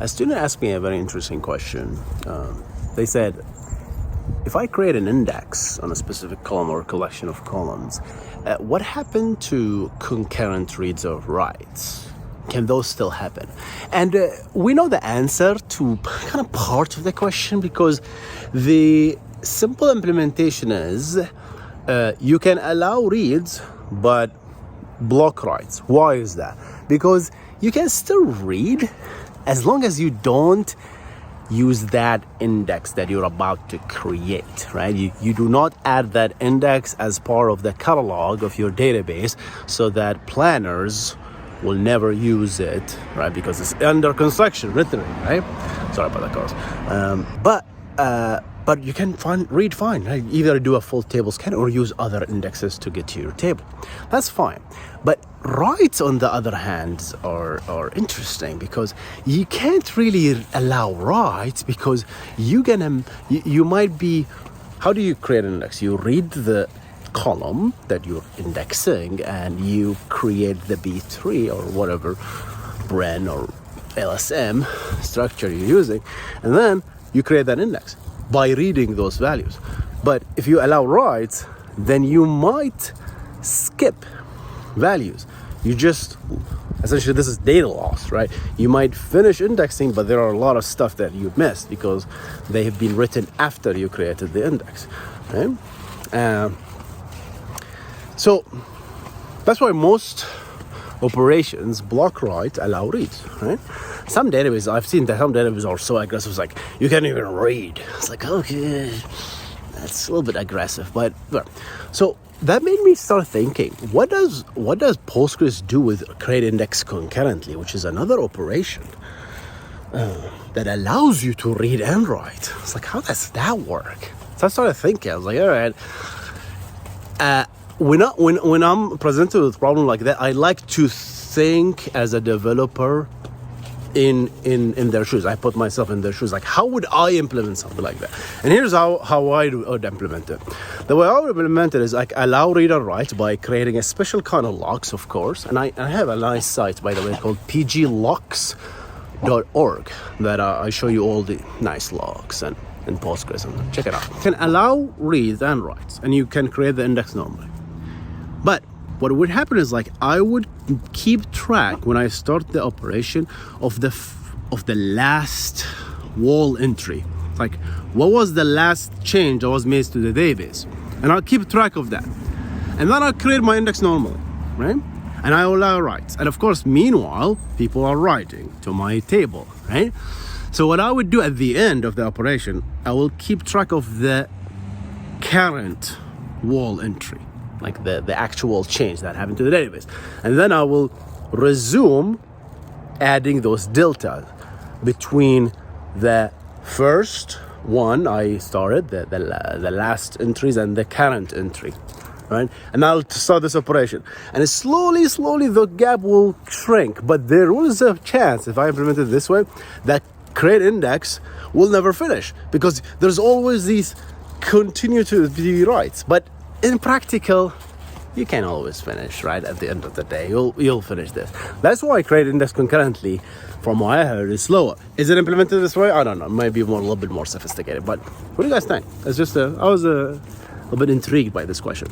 A student asked me a very interesting question. They said, if I create an index on a specific column or a collection of columns, what happened to concurrent reads or writes? Can those still happen? And we know the answer to kind of part of the question, because the simple implementation is you can allow reads but block writes. Why is that? Because you can still read as long as you don't use that index that you're about to create, right? You do not add that index as part of the catalog of your database so that planners will never use it, right? Because it's under construction, literally, right? Sorry about that, cars. But you can read fine, right? Either do a full table scan or use other indexes to get to your table. That's fine. But writes, on the other hand, are interesting, because you can't really allow writes, because you might be, how do you create an index? You read the column that you're indexing and you create the B3 or whatever Bren or LSM structure you're using, and then you create that index by reading those values. But if you allow writes, then you might skip values. You just, essentially, this is data loss, right? You might finish indexing, but there are a lot of stuff that you missed because they have been written after you created the index, right? So that's why most operations block write, allow reads, right? Some databases, I've seen that some databases are so aggressive, it's like, you can't even read. It's like, okay, that's a little bit aggressive, but. So that made me start thinking, what does Postgres do with create index concurrently, which is another operation that allows you to read and write? It's like, how does that work? So I started thinking, I was like, all right, when I'm presented with a problem like that, I like to think as a developer in their shoes. I put myself in their shoes. Like, how would I implement something like that? And here's how I would implement it. The way I would implement it is like allow read and write by creating a special kind of logs, of course. And I have a nice site, by the way, called pglogs.org that I show you all the nice logs and Postgres, and check it out. You can allow reads and writes, and you can create the index normally. But what would happen is, like, I would keep track when I start the operation of the last wall entry. Like, what was the last change that was made to the database? And I'll keep track of that. And then I'll create my index normally, right? And I will allow writes. And of course, meanwhile, people are writing to my table, right? So what I would do at the end of the operation, I will keep track of the current wall entry, like the actual change that happened to the database. And then I will resume adding those deltas between the first one I started, the last entries, and the current entry, right? And I'll start this operation. And slowly, the gap will shrink. But there is a chance, if I implement it this way, that create index will never finish, because there's always these continue to be writes. But in practical, you can't always finish, right? At the end of the day, you'll finish this. That's why create index concurrently, from what I heard, is slower. Is it implemented this way? I don't know. Maybe a little bit more sophisticated. But what do you guys think? It's just I was a bit intrigued by this question.